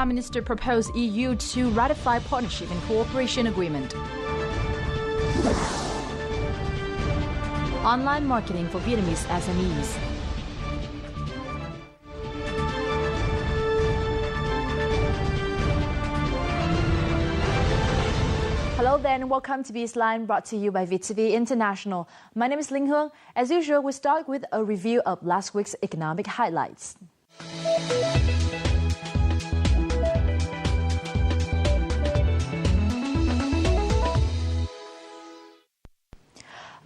Prime Minister proposed EU to ratify partnership and cooperation agreement. Online marketing for Vietnamese SMEs. Hello there and welcome to Bizline, brought to you by VTV International. My name is Ling Hương. As usual, we start with a review of last week's economic highlights.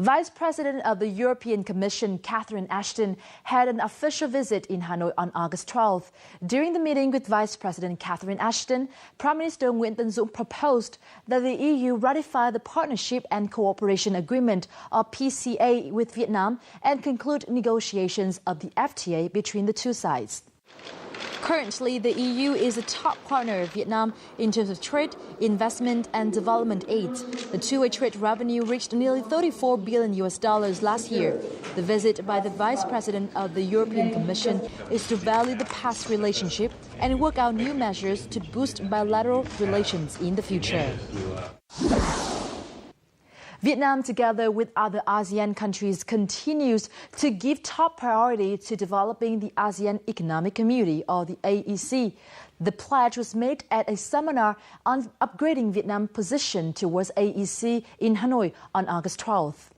Vice President of the European Commission, Catherine Ashton, had an official visit in Hanoi on August 12th. During the meeting with Vice President Catherine Ashton, Prime Minister Nguyễn Tấn Dũng proposed that the EU ratify the Partnership and Cooperation Agreement, or PCA, with Vietnam and conclude negotiations of the FTA between the two sides. Currently, the EU is a top partner of Vietnam in terms of trade, investment, and development aid. The two-way trade revenue reached nearly $34 billion last year. The visit by the Vice President of the European Commission is to value the past relationship and work out new measures to boost bilateral relations in the future. Vietnam, together with other ASEAN countries, continues to give top priority to developing the ASEAN Economic Community, or the AEC. The pledge was made at a seminar on upgrading Vietnam's position towards AEC in Hanoi on August 12th.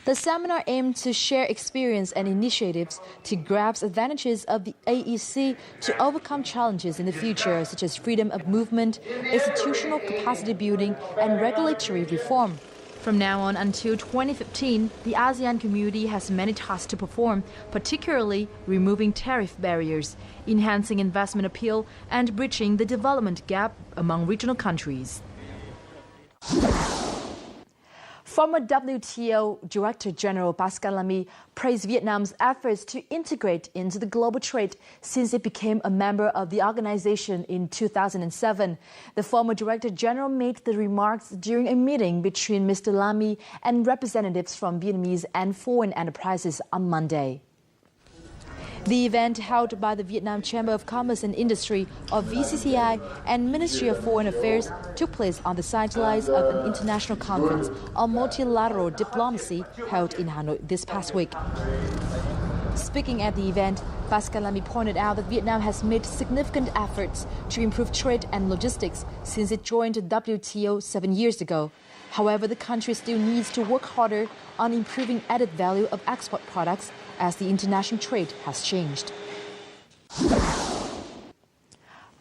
The seminar aimed to share experience and initiatives to grasp advantages of the AEC to overcome challenges in the future, such as freedom of movement, institutional capacity building, and regulatory reform. From now on until 2015, the ASEAN community has many tasks to perform, particularly removing tariff barriers, enhancing investment appeal, and bridging the development gap among regional countries. Former WTO Director General Pascal Lamy praised Vietnam's efforts to integrate into the global trade since it became a member of the organization in 2007. The former Director General made the remarks during a meeting between Mr. Lamy and representatives from Vietnamese and foreign enterprises on Monday. The event, held by the Vietnam Chamber of Commerce and Industry, or VCCI, and Ministry of Foreign Affairs, took place on the sidelines of an international conference on multilateral diplomacy held in Hanoi this past week. Speaking at the event, Pascal Lamy pointed out that Vietnam has made significant efforts to improve trade and logistics since it joined the WTO 7 years ago. However, the country still needs to work harder on improving added value of export products as the international trade has changed.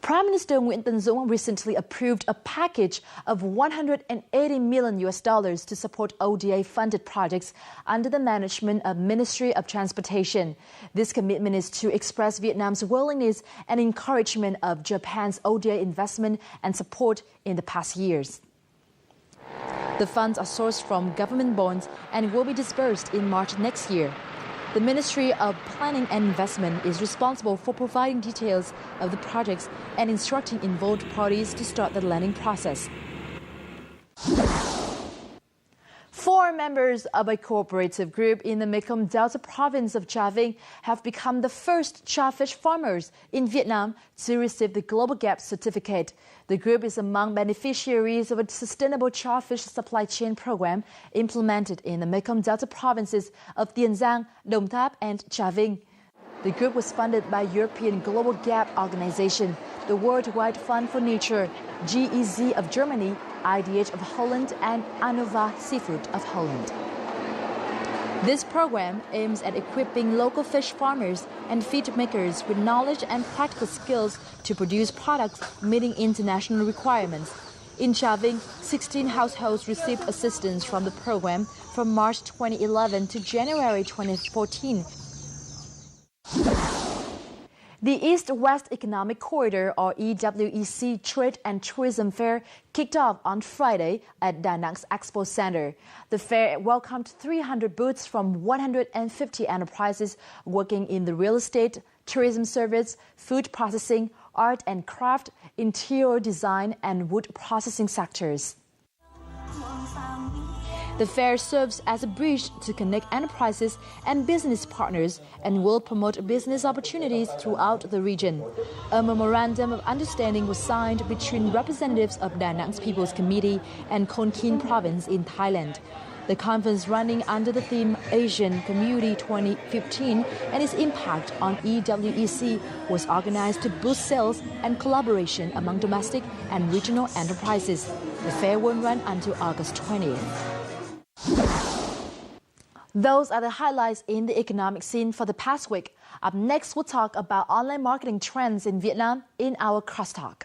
Prime Minister Nguyễn Tấn Dũng recently approved a package of $180 million to support ODA-funded projects under the management of Ministry of Transportation. This commitment is to express Vietnam's willingness and encouragement of Japan's ODA investment and support in the past years. The funds are sourced from government bonds and will be disbursed in March next year. The Ministry of Planning and Investment is responsible for providing details of the projects and instructing involved parties to start the lending process. 4 members of a cooperative group in the Mekong Delta province of Trà Vinh have become the first charfish farmers in Vietnam to receive the Global Gap certificate. The group is among beneficiaries of a sustainable charfish supply chain program implemented in the Mekong Delta provinces of Tiền Giang, Đồng Tháp, and Trà Vinh. The group was funded by European Global Gap Organization, the Worldwide Fund for Nature, GEZ of Germany, IDH of Holland, and Anova Seafood of Holland. This program aims at equipping local fish farmers and feed makers with knowledge and practical skills to produce products meeting international requirements. In Trà Vinh, 16 households received assistance from the program from March 2011 to January 2014. The East-West Economic Corridor, or EWEC, Trade and Tourism Fair kicked off on Friday at Da Nang's Expo Center. The fair welcomed 300 booths from 150 enterprises working in the real estate, tourism service, food processing, art and craft, interior design, and wood processing sectors. The fair serves as a bridge to connect enterprises and business partners and will promote business opportunities throughout the region. A memorandum of understanding was signed between representatives of Da Nang's People's Committee and Khon Kaen Province in Thailand. The conference, running under the theme Asian Community 2015 and its impact on EWEC, was organized to boost sales and collaboration among domestic and regional enterprises. The fair will run until August 20th. Those are the highlights in the economic scene for the past week. Up next, we'll talk about online marketing trends in Vietnam in our Crosstalk.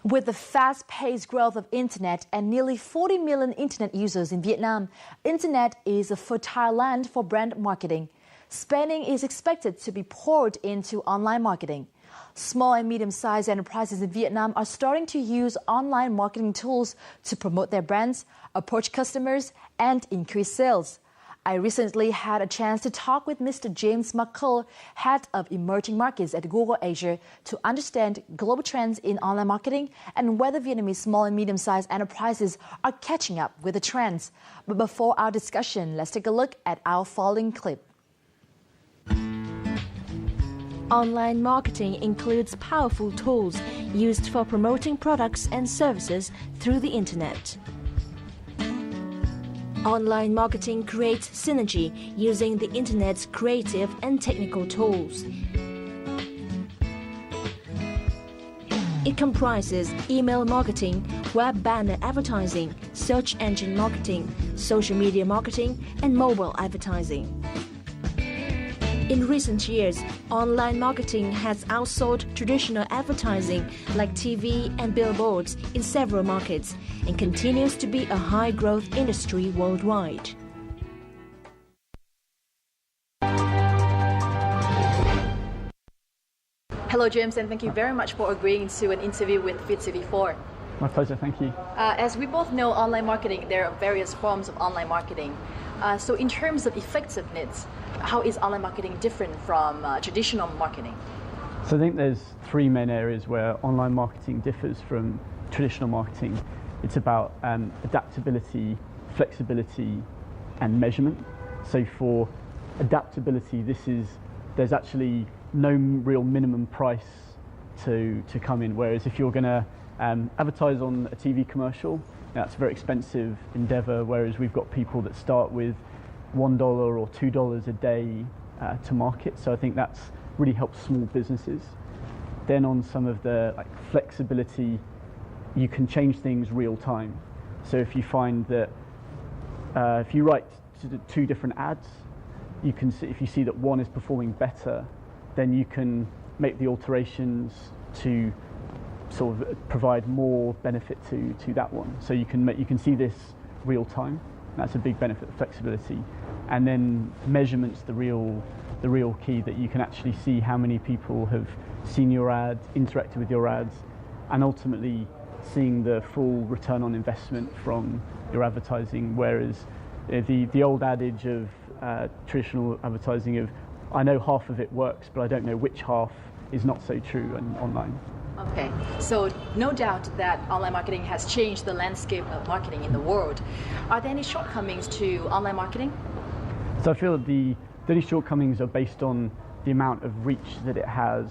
With the fast-paced growth of Internet and nearly 40 million Internet users in Vietnam, Internet is a fertile land for brand marketing. Spending is expected to be poured into online marketing. Small and medium-sized enterprises in Vietnam are starting to use online marketing tools to promote their brands, approach customers, and increase sales. I recently had a chance to talk with Mr. James McCull, head of emerging markets at Google Asia, to understand global trends in online marketing and whether Vietnamese small and medium-sized enterprises are catching up with the trends. But before our discussion, let's take a look at our following clip. Online marketing includes powerful tools used for promoting products and services through the Internet. Online marketing creates synergy using the Internet's creative and technical tools. It comprises email marketing, web banner advertising, search engine marketing, social media marketing, and mobile advertising. In recent years, online marketing has outsold traditional advertising like TV and billboards in several markets and continues to be a high-growth industry worldwide. Hello, James, and thank you very much for agreeing to an interview with FitTV4. My pleasure, thank you. As we both know, online marketing, there are various forms of online marketing. So in terms of effectiveness, how is online marketing different from traditional marketing? So I think there's three main areas where online marketing differs from traditional marketing. It's about adaptability, flexibility, and measurement. So for adaptability, there's actually no real minimum price to come in, whereas if you're going to advertise on a TV commercial, that's a very expensive endeavor, whereas we've got people that start with $1 or $2 a day to market. So I think that's really helps small businesses. Then on some of the flexibility, you can change things real time. So if you find that if you write two different ads, you can see, if you see that one is performing better, then you can make the alterations to sort of provide more benefit to that one. So you can see this real time. That's a big benefit of flexibility. And then measurement's the real key, that you can actually see how many people have seen your ads, interacted with your ads, and ultimately seeing the full return on investment from your advertising. Whereas the old adage of traditional advertising of, I know half of it works, but I don't know which half, is not so true online. Okay, so no doubt that online marketing has changed the landscape of marketing in the world. Are there any shortcomings to online marketing? So I feel that the only shortcomings are based on the amount of reach that it has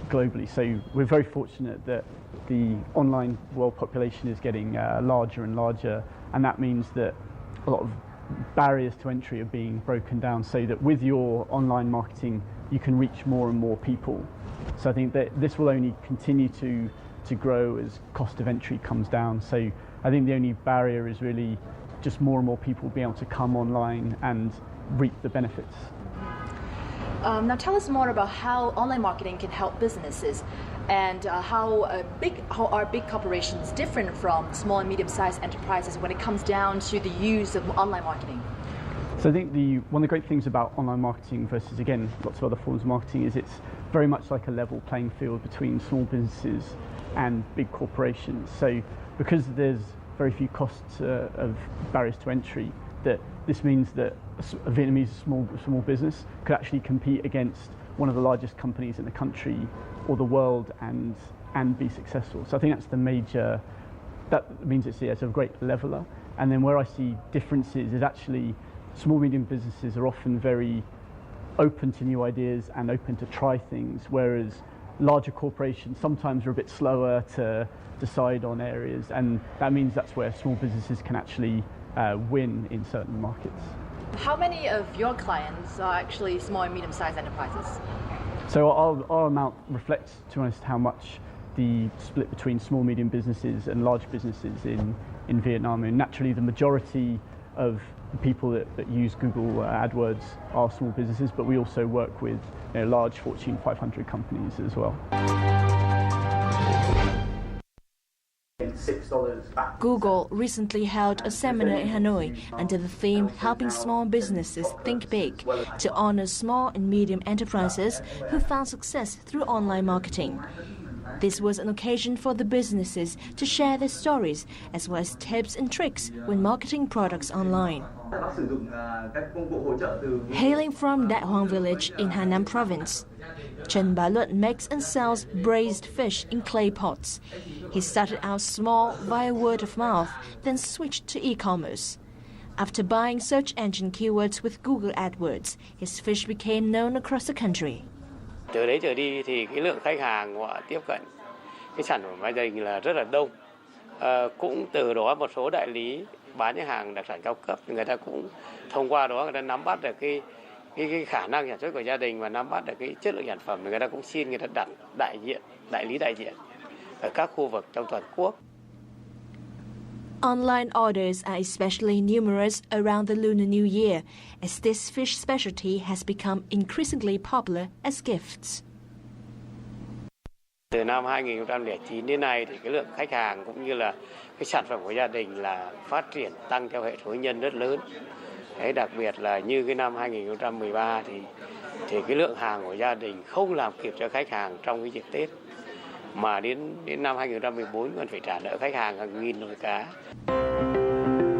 globally. So we're very fortunate that the online world population is getting larger and larger, and that means that a lot of barriers to entry are being broken down, so that with your online marketing you can reach more and more people. So I think that this will only continue to grow as cost of entry comes down. So I think the only barrier is really just more and more people being able to come online and reap the benefits. Now tell us more about how online marketing can help businesses, and how are big corporations different from small and medium-sized enterprises when it comes down to the use of online marketing? So I think one of the great things about online marketing versus, again, lots of other forms of marketing is it's very much like a level playing field between small businesses and big corporations. So because there's very few costs of barriers to entry, that this means that a Vietnamese small business could actually compete against one of the largest companies in the country or the world and be successful. So I think that's the major, that means it's a great leveler. And then where I see differences is actually small, medium businesses are often very open to new ideas and open to try things, whereas larger corporations sometimes are a bit slower to decide on areas, and that means that's where small businesses can actually win in certain markets. How many of your clients are actually small and medium-sized enterprises? So our amount reflects, to be honest, how much the split between small, medium businesses and large businesses in Vietnam. And naturally, the majority of the people that use Google AdWords are small businesses, but we also work with large Fortune 500 companies as well. Google recently held a seminar in Hanoi under the theme Helping Small Businesses Think Big to honor small and medium enterprises who found success through online marketing. This was an occasion for the businesses to share their stories as well as tips and tricks when marketing products online. Hailing from Dat Hoang village in Hanam province, Chen Ba Luận makes and sells braised fish in clay pots. He started out small via word of mouth, then switched to e-commerce. After buying search engine keywords with Google AdWords, his fish became known across the country. Từ đấy trở đi thì cái lượng khách hàng họ tiếp cận cái sản phẩm gia đình là rất là đông. Cũng từ đó một số đại lý bán những hàng đặc sản cao cấp thì người ta cũng thông qua đó người ta nắm bắt được cái khả năng sản xuất của gia đình và nắm bắt được cái chất lượng sản phẩm thì người ta cũng xin người ta đặt đại lý đại diện ở các khu vực trong toàn quốc. Online orders are especially numerous around the Lunar New Year, as this fish specialty has become increasingly popular as gifts. Từ năm 2009 đến nay thì cái lượng khách hàng cũng như là cái sản phẩm của gia đình là phát triển tăng theo hệ số nhân rất lớn. Đấy, đặc biệt là như cái năm 2013 thì cái lượng hàng của gia đình không làm kịp cho khách hàng trong cái dịp Tết. Mà đến năm 2014 còn phải trả nợ khách hàng hàng nghìn nồi cá.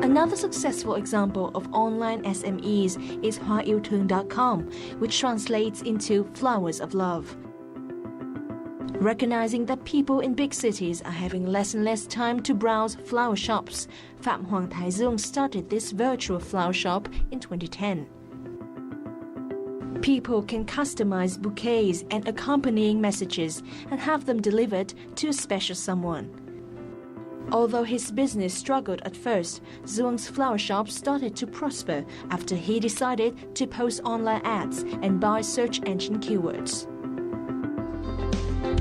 Another successful example of online SMEs is hoaiuthương.com, which translates into flowers of love. Recognizing that people in big cities are having less and less time to browse flower shops, Phạm Hoàng Thái Dương started this virtual flower shop in 2010. People can customize bouquets and accompanying messages and have them delivered to a special someone. Although his business struggled at first, Duong's flower shop started to prosper after he decided to post online ads and buy search engine keywords.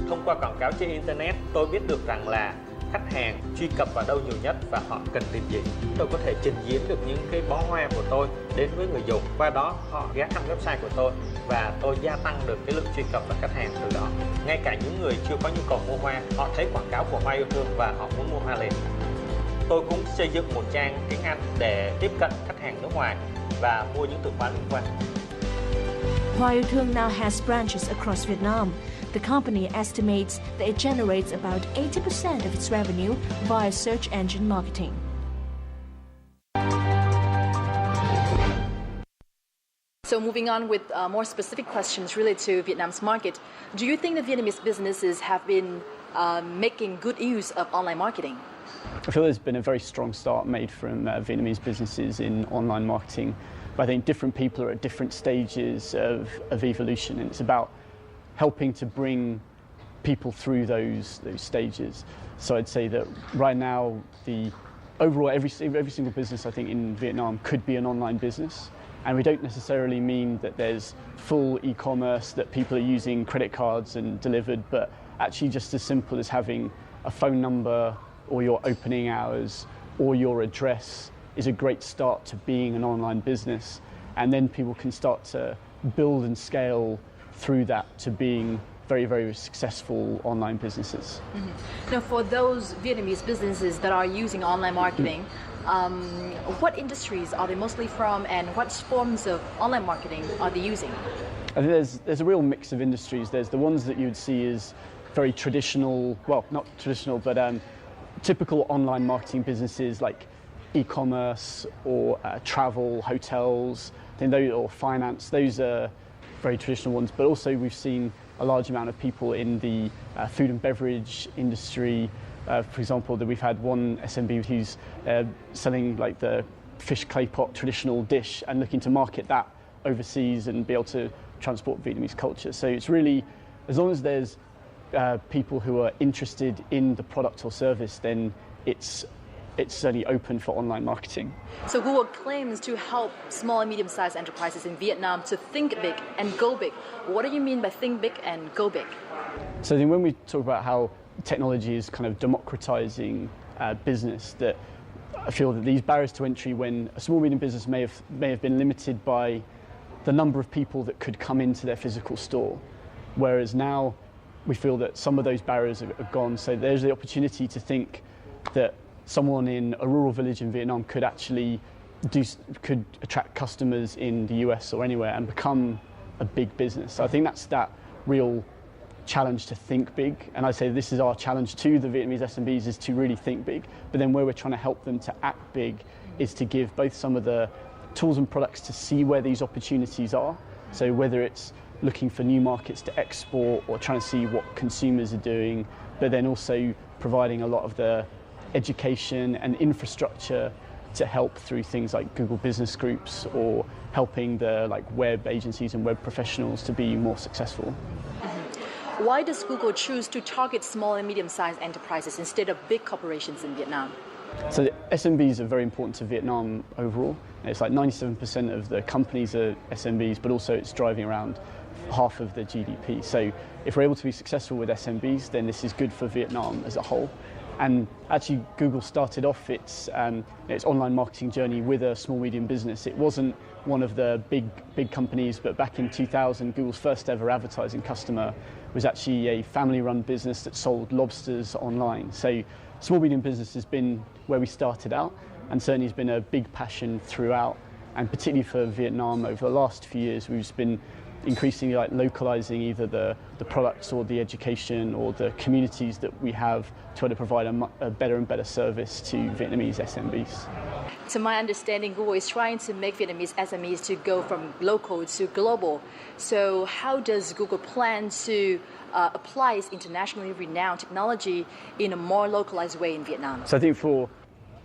Thông qua quảng cáo trên Internet, tôi biết được rằng là khách hàng truy cập vào đâu nhiều nhất và họ cần tìm gì. Tôi có thể trình diễn được những cái bó hoa của tôi đến với người dùng. Qua đó họ ghé thăm website của tôi và tôi gia tăng được cái lượng truy cập và khách hàng từ đó. Ngay cả những người chưa có nhu cầu mua hoa, họ thấy quảng cáo của Hoa Yêu Thương và họ muốn mua hoa liền. Tôi cũng xây dựng một trang tiếng Anh để tiếp cận khách hàng nước ngoài và mua những từ khóa liên quan. Hoa Yêu Thương now has branches across Vietnam. The company estimates that it generates about 80% of its revenue via search engine marketing. So moving on with more specific questions related to Vietnam's market, do you think that Vietnamese businesses have been making good use of online marketing? I feel there's been a very strong start made from Vietnamese businesses in online marketing, but I think different people are at different stages of evolution, and it's about helping to bring people through those stages. So I'd say that right now, the overall every single business I think in Vietnam could be an online business, and we don't necessarily mean that there's full e-commerce that people are using credit cards and delivered, but actually just as simple as having a phone number or your opening hours or your address is a great start to being an online business, and then people can start to build and scale through that to being very, very successful online businesses. Mm-hmm. Now, for those Vietnamese businesses that are using online marketing, what industries are they mostly from, and what forms of online marketing are they using? I think there's a real mix of industries. There's the ones that you would see as very traditional, well, not traditional, but typical online marketing businesses like e-commerce or travel, hotels, I think those, or finance, those are very traditional ones. But also we've seen a large amount of people in the food and beverage industry. For example, that we've had one SMB who's selling like the fish clay pot traditional dish and looking to market that overseas and be able to transport Vietnamese culture. So it's really, as long as there's people who are interested in the product or service, then it's certainly open for online marketing. So Google claims to help small and medium-sized enterprises in Vietnam to think big and go big. What do you mean by think big and go big? So then when we talk about how technology is kind of democratizing business, that I feel that these barriers to entry, when a small medium business may have been limited by the number of people that could come into their physical store, whereas now we feel that some of those barriers are gone. So there's the opportunity to think that someone in a rural village in Vietnam could actually could attract customers in the US or anywhere and become a big business. So I think that's that real challenge to think big, and I say this is our challenge to the Vietnamese SMBs, is to really think big, but then where we're trying to help them to act big is to give both some of the tools and products to see where these opportunities are. So whether it's looking for new markets to export or trying to see what consumers are doing, but then also providing a lot of the education and infrastructure to help through things like Google Business Groups, or helping the web agencies and web professionals to be more successful. Why does Google choose to target small and medium-sized enterprises instead of big corporations in Vietnam? So the SMBs are very important to Vietnam overall. It's like 97% of the companies are SMBs, but also it's driving around half of the GDP. So if we're able to be successful with SMBs, then this is good for Vietnam as a whole. And actually, Google started off its online marketing journey with a small medium business. It wasn't one of the big companies, but back in 2000, Google's first ever advertising customer was actually a family-run business that sold lobsters online. So small medium business has been where we started out, and certainly has been a big passion throughout. And particularly for Vietnam, over the last few years, we've just been increasingly localizing either the products or the education or the communities that we have to try to provide a better and better service to Vietnamese SMBs. To my understanding, Google is trying to make Vietnamese SMEs to go from local to global. So how does Google plan to apply its internationally renowned technology in a more localized way in Vietnam? So I think for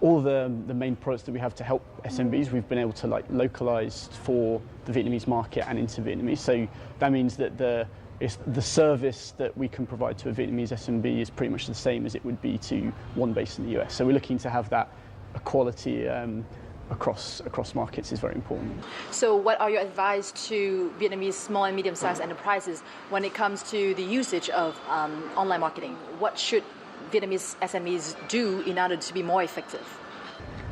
all the main products that we have to help SMBs, we've been able to localize for the Vietnamese market and into Vietnamese. So that means that the service that we can provide to a Vietnamese SMB is pretty much the same as it would be to one based in the US. So we're looking to have that equality across markets is very important. So what are your advice to Vietnamese small and medium-sized enterprises when it comes to the usage of online marketing? What should Vietnamese SMEs do in order to be more effective?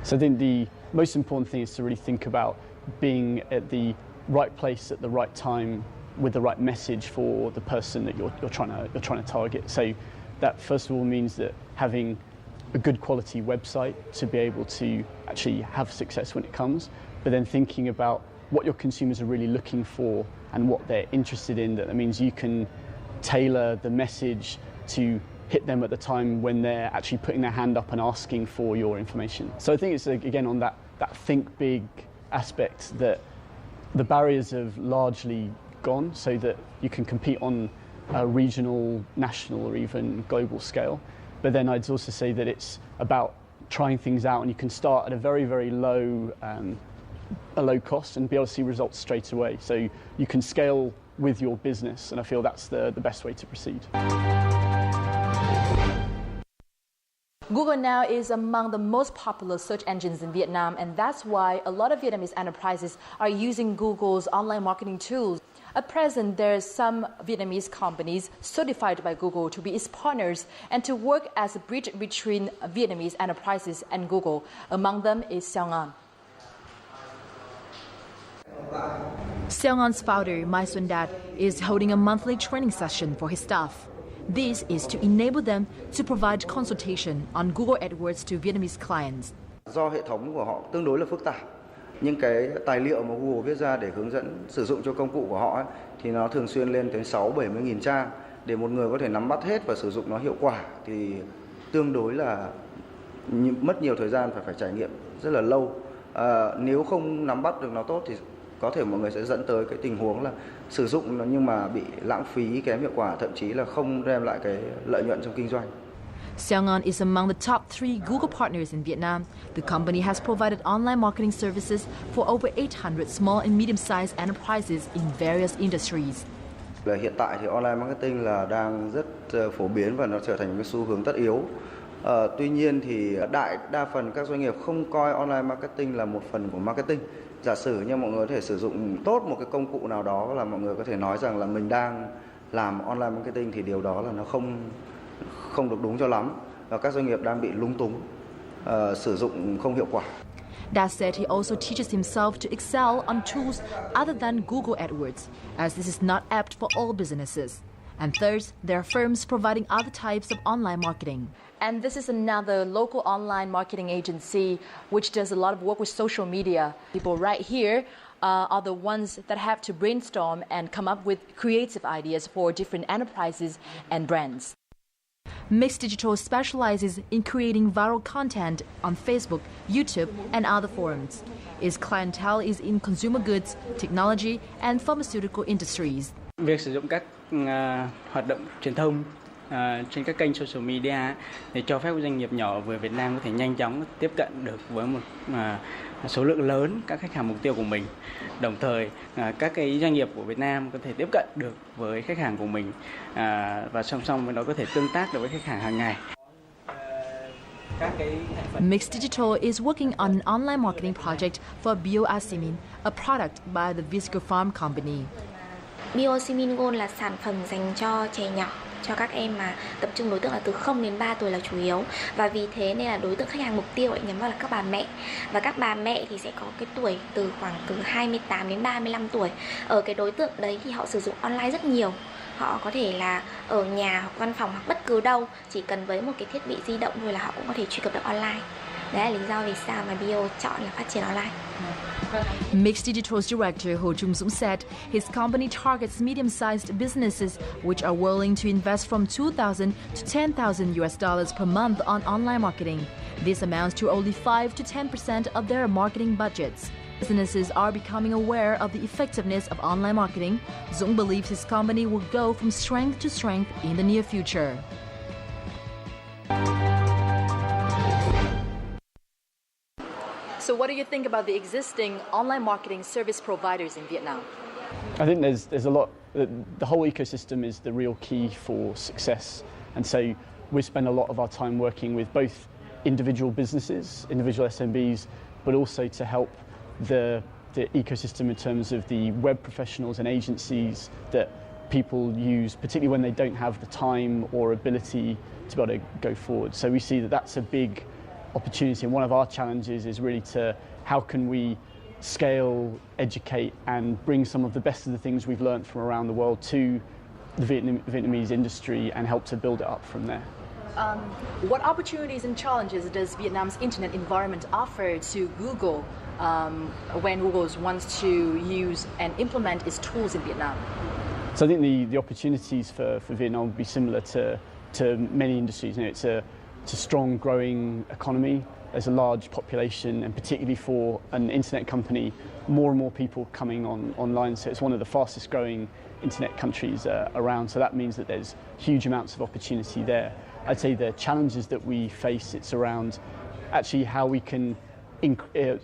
So I think the most important thing is to really think about being at the right place at the right time with the right message for the person that you're trying to target. So that first of all means that having a good quality website to be able to actually have success when it comes, but then thinking about what your consumers are really looking for and what they're interested in. That means you can tailor the message to hit them at the time when they're actually putting their hand up and asking for your information. So I think it's again on that think big aspect that the barriers have largely gone, so that you can compete on a regional, national or even global scale. But then I'd also say that it's about trying things out, and you can start at a very, very low cost and be able to see results straight away. So you can scale with your business, and I feel that's the best way to proceed. Google now is among the most popular search engines in Vietnam, and that's why a lot of Vietnamese enterprises are using Google's online marketing tools. At present, there are some Vietnamese companies certified by Google to be its partners and to work as a bridge between Vietnamese enterprises and Google. Among them is Xiao Ngan. Xiao Ngan's founder, Mai Xuân Dat, is holding a monthly training session for his staff. This is to enable them to provide consultation on Google AdWords to Vietnamese clients. Do hệ thống của họ tương đối là phức tạp, những cái tài liệu mà Google viết ra để hướng dẫn sử dụng cho công cụ của họ thì nó thường xuyên lên tới 60-70 nghìn trang. Để một người có thể nắm bắt hết và sử dụng nó hiệu quả thì tương đối là mất nhiều thời gian, phải trải nghiệm rất là lâu. Nếu không nắm bắt được nó tốt thì có thể mọi người sẽ dẫn tới cái tình huống là sử dụng nó nhưng mà bị lãng phí, kém hiệu quả, thậm chí là không đem lại cái lợi nhuận trong kinh doanh. Xiaongan is among the top 3 Google partners in Vietnam. The company has provided online marketing services for over 800 small and medium-sized enterprises in various industries. Hiện tại thì online marketing là đang rất phổ biến và nó trở thành một cái xu hướng tất yếu. Tuy nhiên thì đa phần các doanh nghiệp không coi online marketing là một phần của marketing. Giả sử như mọi người có thể sử dụng tốt một cái công cụ nào đó là mọi người có thể nói rằng là mình đang làm online marketing thì điều đó là nó không được đúng cho lắm và các doanh nghiệp đang bị lúng túng, sử dụng không hiệu quả. That said, he also teaches himself to excel on tools other than Google AdWords, as this is not apt for all businesses. And third, there are firms providing other types of online marketing. And this is another local online marketing agency which does a lot of work with social media. People right here are the ones that have to brainstorm and come up with creative ideas for different enterprises and brands. Mix Digital specializes in creating viral content on Facebook, YouTube, and other forums. Its clientele is in consumer goods, technology, and pharmaceutical industries. Việc sử dụng các hoạt động truyền thông trên các kênh social media để cho phép doanh nghiệp nhỏ vừa Việt Nam có thể nhanh chóng tiếp cận được với một số lượng lớn các khách hàng mục tiêu của mình. Đồng thời các cái doanh nghiệp của Việt Nam có thể tiếp cận được với khách hàng của mình và song song với đó có thể tương tác được với khách hàng hàng ngày. Mix Digital is working on an online marketing project for Bioasimin, a product by the Visco Farm Company. Bioasimin Gold là sản phẩm dành cho trẻ nhỏ, cho các em mà tập trung đối tượng là từ 0 đến 3 tuổi là chủ yếu. Và vì thế nên là đối tượng khách hàng mục tiêu nhắm vào là các bà mẹ. Và các bà mẹ thì sẽ có cái tuổi khoảng từ 28 đến 35 tuổi. Ở cái đối tượng đấy thì họ sử dụng online rất nhiều. Họ có thể là ở nhà hoặc văn phòng hoặc bất cứ đâu, chỉ cần với một cái thiết bị di động thôi là họ cũng có thể truy cập được online. Đấy là lý do vì sao mà Bio chọn là phát triển online. Mix Digital's director Ho Jung Sung said his company targets medium-sized businesses which are willing to invest from $2,000 to $10,000 US per month on online marketing. This amounts to only 5 to 10% of their marketing budgets. Businesses are becoming aware of the effectiveness of online marketing. Dung believes his company will go from strength to strength in the near future. So what do you think about the existing online marketing service providers in Vietnam? I think there's a lot. The whole ecosystem is the real key for success, and so we spend a lot of our time working with both individual businesses, individual SMBs, but also to help the ecosystem in terms of the web professionals and agencies that people use, particularly when they don't have the time or ability to be able to go forward. So we see that that's a big opportunity, and one of our challenges is really to how can we scale, educate, and bring some of the best of the things we've learned from around the world to the Vietnamese industry and help to build it up from there. What opportunities and challenges does Vietnam's internet environment offer to Google when Google wants to use and implement its tools in Vietnam? So I think the opportunities for Vietnam would be similar to many industries. You know, it's a strong, growing economy. There's a large population, and particularly for an internet company, more and more people coming online. So it's one of the fastest growing internet countries around. So that means that there's huge amounts of opportunity there. I'd say the challenges that we face, it's around actually how we can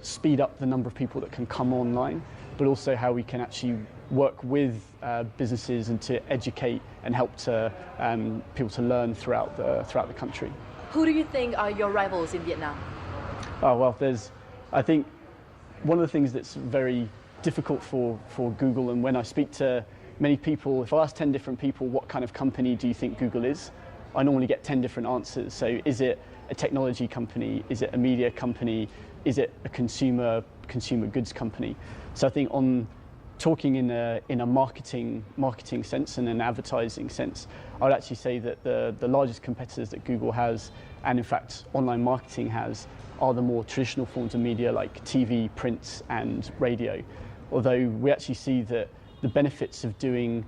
speed up the number of people that can come online, but also how we can actually work with businesses and to educate and help to people to learn throughout the country. Who do you think are your rivals in Vietnam? Oh, well, I think one of the things that's very difficult for Google, and when I speak to many people, if I ask 10 different people what kind of company do you think Google is, I normally get 10 different answers. So is it a technology company? Is it a media company? Is it a consumer goods company? So I think on talking in a marketing sense and an advertising sense, I would actually say that the largest competitors that Google has, and in fact online marketing has, are the more traditional forms of media like TV, print and radio. Although we actually see that the benefits of doing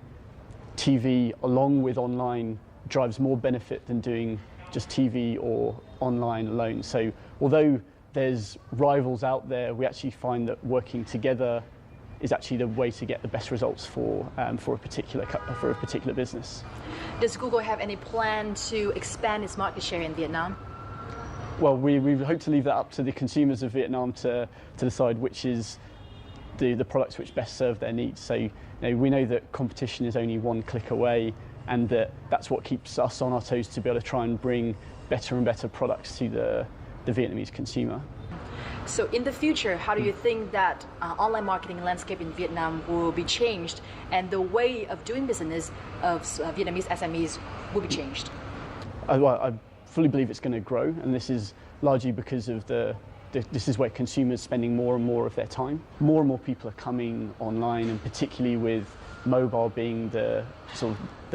TV along with online drives more benefit than doing just TV or online alone. So although there's rivals out there, we actually find that working together is actually the way to get the best results for a particular business. Does Google have any plan to expand its market share in Vietnam? Well, we hope to leave that up to the consumers of Vietnam to decide which is the products which best serve their needs. So we know that competition is only one click away, and that's what keeps us on our toes to be able to try and bring better and better products to the Vietnamese consumer. So in the future, how do you think that online marketing landscape in Vietnam will be changed, and the way of doing business of Vietnamese SMEs will be changed? I fully believe it's going to grow, and this is largely because of this is where consumers are spending more and more of their time. More and more people are coming online, and particularly with mobile being the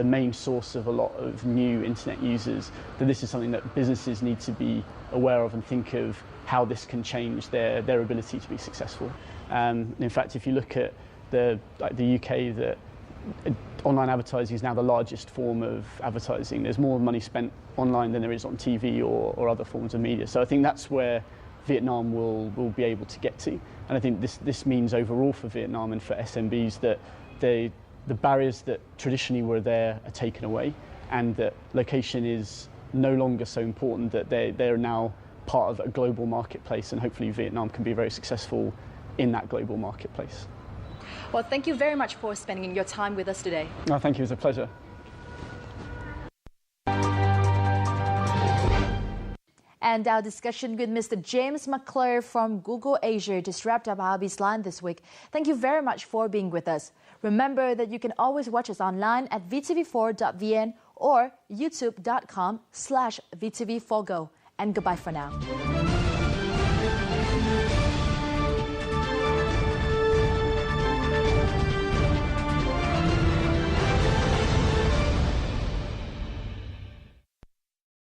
main source of a lot of new internet users, that this is something that businesses need to be aware of and think of how this can change their ability to be successful. In fact, if you look at the UK, online advertising is now the largest form of advertising. There's more money spent online than there is on TV or other forms of media. So I think that's where Vietnam will be able to get to. And I think this means overall for Vietnam and for SMBs that the barriers that traditionally were there are taken away, and that location is no longer so important, that they're now part of a global marketplace, and hopefully Vietnam can be very successful in that global marketplace. Well, thank you very much for spending your time with us today. Oh, thank you, it was a pleasure. And our discussion with Mr. James McClure from Google Asia just wrapped up our Bizline this week. Thank you very much for being with us. Remember that you can always watch us online at vtv4.vn or youtube.com/vtv4go. And goodbye for now.